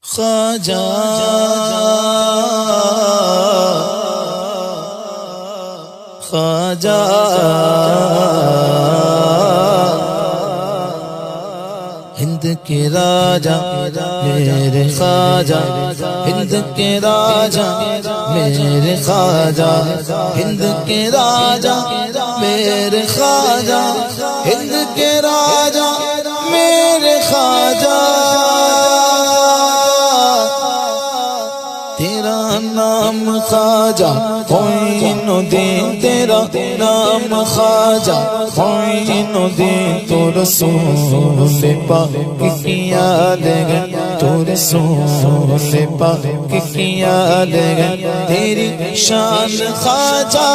خواجہ خواجہ ہند کے راجا میرے خواجہ ہند کے راجا میرے خواجہ ہند کے راجا میرے خواجہ ہند کے راجا میرے خواجہ تیرا نام خواجہ معین الدین تیرا نام خواجہ معین الدین تو رسول پاک کی یاد ہے تو رسول پاک کی یاد ہے تیری شان خواجہ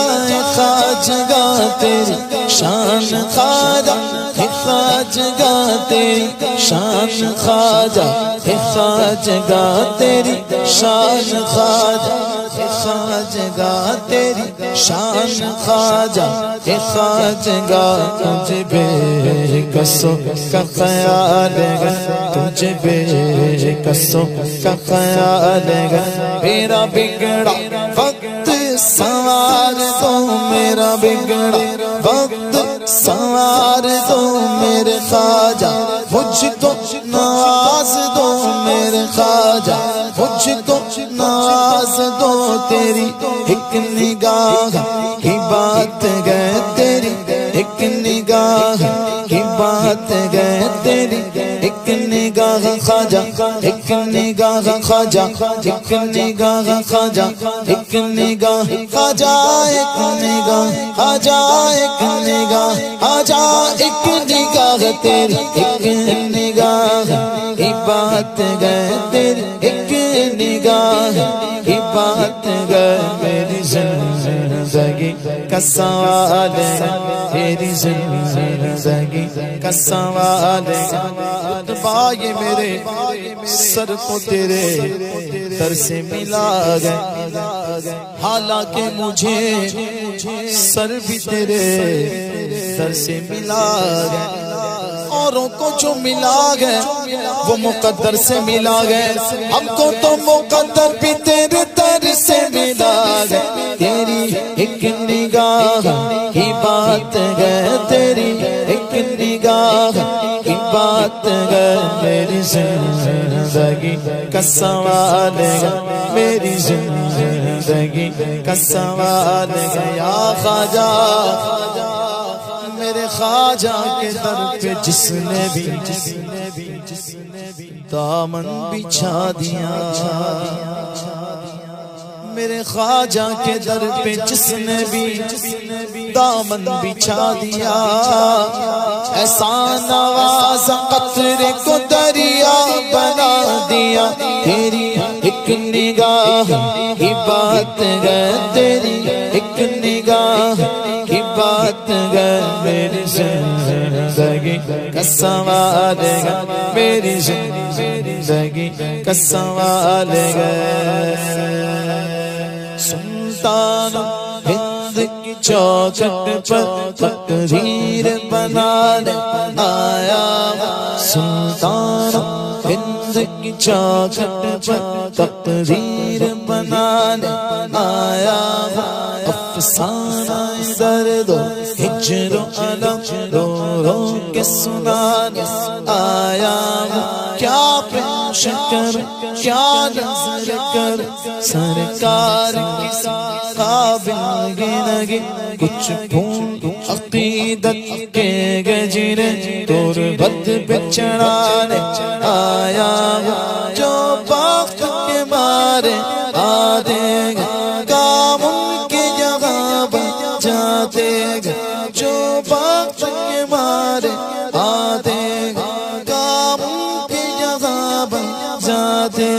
خواجگاہ تیری شان خواجہ خواجگاہ تیری شان خواجہ خواجگاہ تیری شان خواجہ خواجگاہ تیری شان خواجہ خواجگاہ تجھ بے کسوں کا خیال ہے تجھ بے کسوں کا خیال ہے میرا بگڑا وقت سوار دو میرا بگڑا وقت سوار دو میرے خواجہ مجھ کو نواز دو میرے خواجہ مجھ کو نواز دو تیری ایک نگاہ کی بات گئے تیری ایک نگاہ کی بات گئے تیری ایک نگاہ خواجہ ایک نگاہ خواجہ ایک نگاہ خواجہ ایک نگاہ خواجہ ایک نگاہ خواجہ ایک نگاہ خواجہ ایک نگاہ تیری ایک نگاہ کی بات گئے تیری ایک نگاہ کی بات گئے میری زندگی کا سوال ہے میری زندگی کا سوال ہے اتبا یہ میرے سر کو تیرے در سے ملا گئے حالانکہ مجھے سر بھی تیرے در سے ملا گئے اوروں کو جو ملا گئے وہ مقدر سے ملا گئے ہم کو تو مقدر بھی تیرے در سے ملا گئے تیری ایک نگاہ کی بات گئے تیری ایک نگاہ کی بات گئے میری زندگی کا سوال ہے میری زندگی کا سوال ہے یا خواجہ میرے خواجہ کے در پہ جس نے بھی دامن بچھا دیا میرے خواجہ کے در پہ جس نے بھی دامن بچھا دیا ایسا نواز قطرے کو دریا بنا دیا تیری ایک نگاہ کی بات گئے تیری ایک نگاہ کی بات گئے میری زندگی کا سوال ہے میری زندگی کا سوال ہے سلطان ہند کی چوکھٹ پر تقریر بنانے آیا سلطان ہند کی چوکھٹ پر تقریر بنانے آیا افسانہ درد و ہجر و علم رو رو کے سنانے آیا کیا پیش کر کیا نظر کر سرکار کی قابل گنگی کچھ پھول عقیدت کے گجرے تربت پہ چڑھانے آیا جو وقت کے مارے آدھے کام ان کے جگہ بن جاتے جو وقت کے مارے آدھے کام ان کے جگہ بن جاتے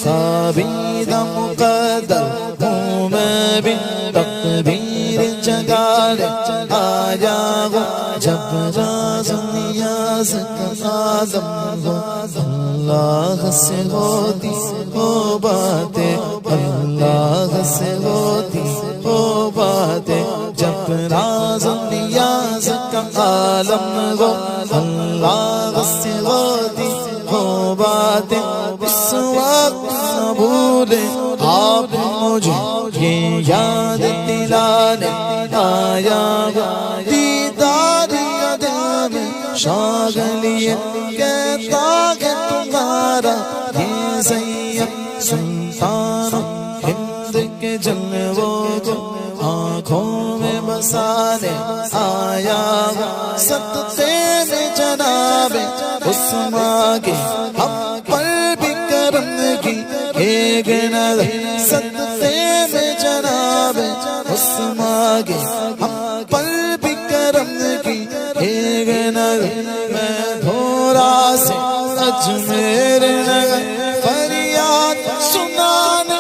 خوابیدہ مقدر ہوں میں بھی تقدیر جگانے آیا ہوں جب راز نیاز کا آدم ہو اللہ سے ہوتی ہو باتیں اللہ سے ہوتی ہو باتیں جب راز نیاز کا عالم ہو اللہ سے ہوتی ہو باتیں باتیں اس وقت نہ بھولے آپ مجھے یہ یاد دلانے آیا دیدار کا دل میں شاغلیت کہتا ہے تمہارا یہ سید سلطان ہند کے جلووں کو آنکھوں میں بسانے آیا صدقے میں جناب عثمان کے ہم پر بھی کرم کی ایک نظر صدقے میں جناب عثمان کے ہم پر بھی کرم کی ایک نظر میں دھورا سے اجمیر نگر فریاد سنانے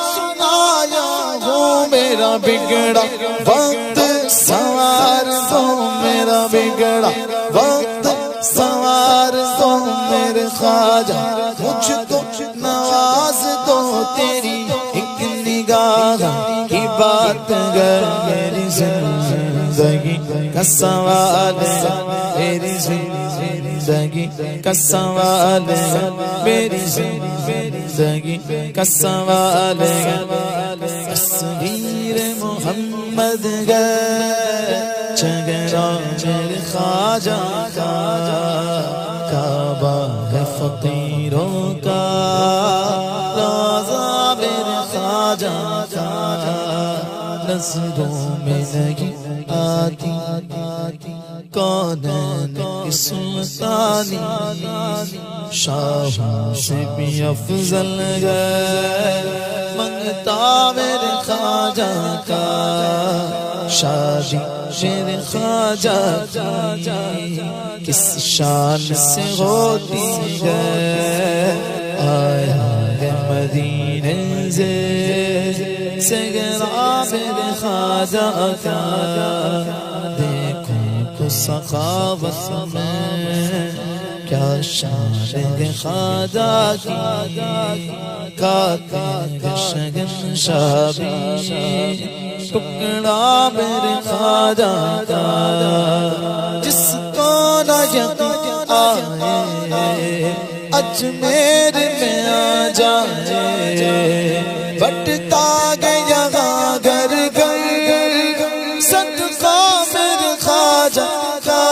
آیا ہوں میرا بگڑا وقت سوار دو میرا بگڑا وقت سوار دو میرے خواجہ مجھ کو نواز دو تیری ایک نگاہ کی بات گر میری زندگی کا سوال ہے میری زندگی کا سوال ہے میری زندگی کا سوال ہے تصویر محمد گئے چگرا میرے خواجہ کا کعبہ ہے فقیروں کا روضہ میرے خواجہ کا نظروں میں نہیں آتی کونین کی سلطانی شاہوں سے بھی افضل گئے منگتا میرے خواجہ کا شادی میرے خواجہ کی کس شان سے ہوتی ہے آیا ہے مدینے سے گرا میرے خواجہ کا دیکھو کو سخاوت میں کیا شان ہے خواجہ کی کاتے شگن شابی ٹکڑا میرے خواجہ کا جس کو نہ یقین آئے اجمیر میں آ جائے بٹتا گیا گھر گھر صدقہ میرے خواجہ کا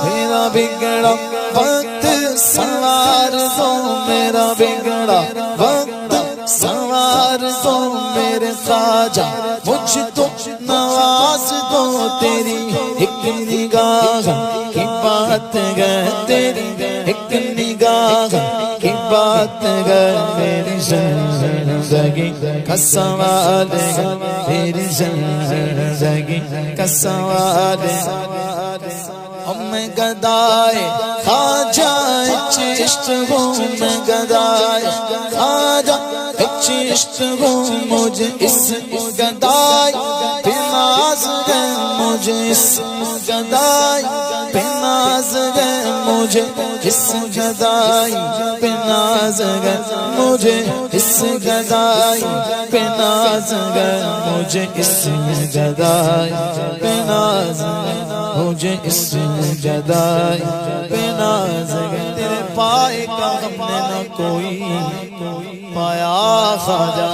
میرا بگڑا وقت سوار دو میرا بگڑا وقت سوار دو میرے خواجہ مجھ تو نواز دو تیری ایک نگاہ کی بات گئے تیری ایک نگاہ کی بات گئے میری زندگی کا سوال ہے میری زندگی کا سوال ہے میں گدائے خواجہ چشت ہوں میں گدائے خواجہ چشت ہوں مجھے اس گدائی پہ ناز ہے مجھے اس گدائی پہ ناز ہے مجھے اس گدائی پہ ناز ہے مجھے اس گدائی پہ ناز ہے مجھے اس گدائی پہ ناز ہے مجھے اس گدائی پہ ناز ہے تیرے پائے کا ہم نے نہ کوئی پایا خواجہ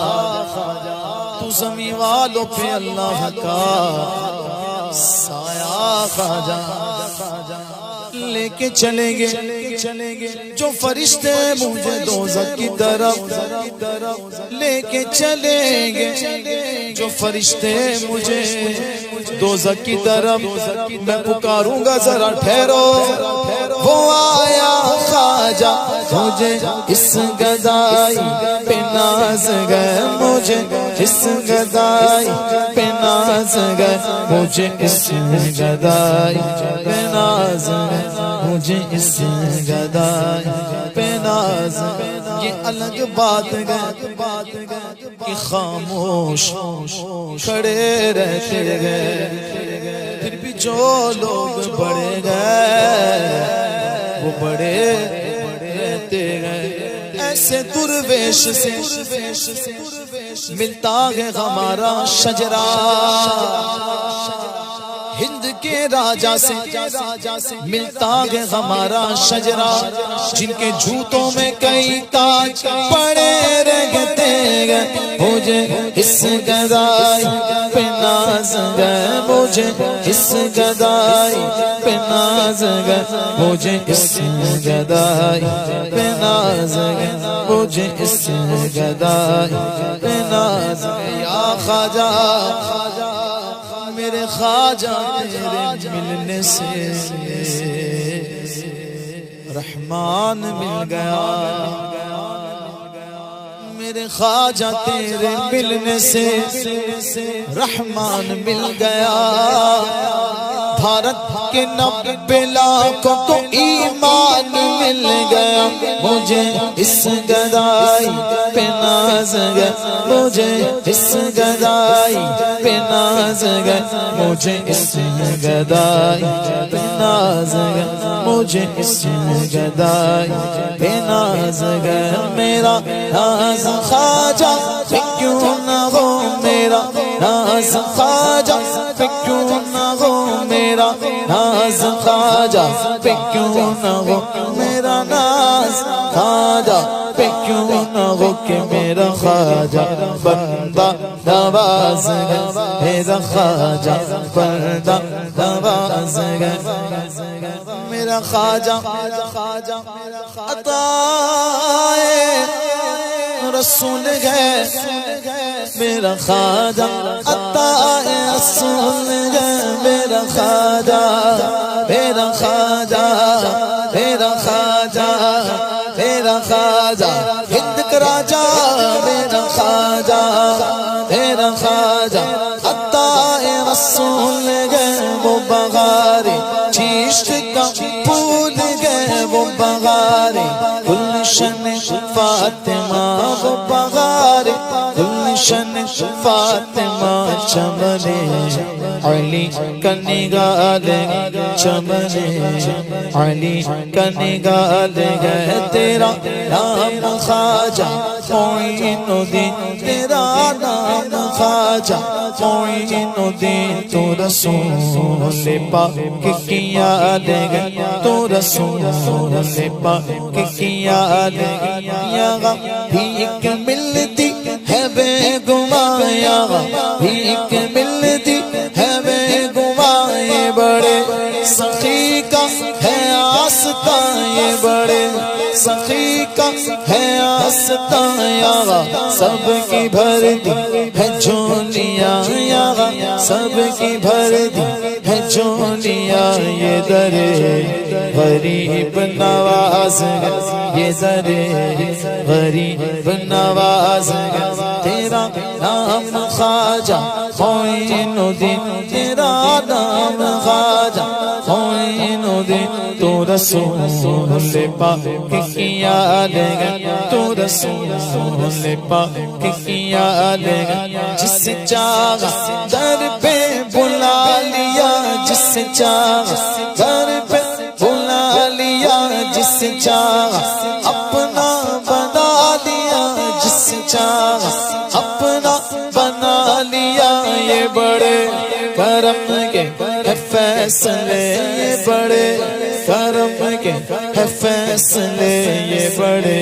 تو زمین والوں پہ اللہ کا سایہ خواجہ لے کے چلیں گے جو فرشتے مجھے دوزخ کی طرف لے کے چلیں گے جو فرشتے مجھے دوزخ کی طرف میں پکاروں گا ذرا ٹھہرو وہ آیا خواجہ مجھے اس گدائی پہ ناز گئے مجھے اس گدائی پہ ناز گئے مجھے اس گدائی پہ ناز گئے مجھے اس گدائی پہ ناز یہ الگ بات گئے کہ خاموش کھڑے رہتے گئے پھر بھی جو لوگ بڑے گئے وہ بڑے رہتے گئے ایسے درویش سے ملتا ہے ہمارا شجرا ہند کے راجا سے ملتا ہے ہمارا شجرا، جن کے جوتوں میں کئی تاج پڑے رہتے ہیں، مجھے اس گدائی پہ ناز ہے، مجھے اس گدائی پہ ناز ہے، مجھے اس گدائی پہ ناز ہے، مجھے اس گدائی پہ ناز ہے۔ یا خواجہ میرے خواجہ تیرے ملنے سے رحمان مل گیا، میرے خواجہ تیرے ملنے سے رحمان مل گیا، بھارت کے 90 لاکھوں کو ایمان مل گیا، مجھے اس گدائی پہ ناز ہے، مجھے اس گدائی پہ ناز ہے، مجھے اس گدائی پہ ناز ہے، مجھے اس گدائی پہ ناز ہے۔ میرا ناز خواجہ پہ کیوں نہ ہو، میرا ناز خواجہ پہ کیوں نہ ہو، میرا ناز خواجہ پہ کیوں نہ ہو، میرا ناز خواجہ پہ کیوں نہ ہو، کہ میرا خواجہ بندہ نواز ہے، میرا خواجہ بندہ نواز ہے، میرا خواجہ عطائے رسول ہے، میرا خواجہ عطائے رسول ہے، میرا خواجہ میرا خواجہ میرا خواجہ میرا خواجہ ہند کا راجا، میرا خواجہ میرا خواجہ عطائے رسول ہے، وہ بغارے چشت کا پھول ہے، وہ بغارے گلشن فاطمہ، وہ بغارے گلشن فاطمہ، چمنے علی کا نگال چمنے علی کا نگال ہے، تیرا نام خواجہ معین الدین، تیرا نام خواجہ معین الدین، تو رسول پاک کی یاد ہے، تو رسول پاک کی یاد ہے، یہاں بھیک ملتی ہے بے گماں، یہاں بھیک ملتی ہے بے گماں، یہ بڑے سخی کا ہے آستہ، یہ بڑے سخی کا ہے آستہ، یہاں سب کی بھر دی ہے جھولیاں، یہاں سب کی بھر دی ہے جھولیاں، یہ در غریب نواز ہے، یہ در غریب نواز ہے، تیرا نام خواجہ معین الدین، تیرا نام خواجہ معین الدین، تو رسول پاک کی یاد ہے، تو رسول پاک کی یاد ہے، جس چاہا در پہ بلا لیا، جس چاہا در پہ بلا لیا، جس چاہا اپنا بنا لیا، جس چاہا اپنا بنا لیا، یہ بڑے کرم کے ہے فیصلے، یہ بڑے کرم کے ہے فیصلے، یہ بڑے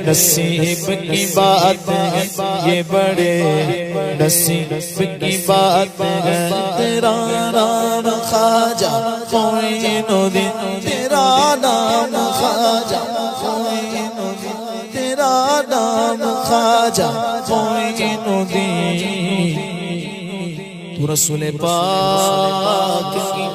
نصیب کی بات ہے، یہ بڑے نصیب کی بات ہے، تیرا نام خواجہ معین الدین، تیرا نام خواجہ معین الدین، تیرا نام خواجہ معین الدین، تو رسول پاک کی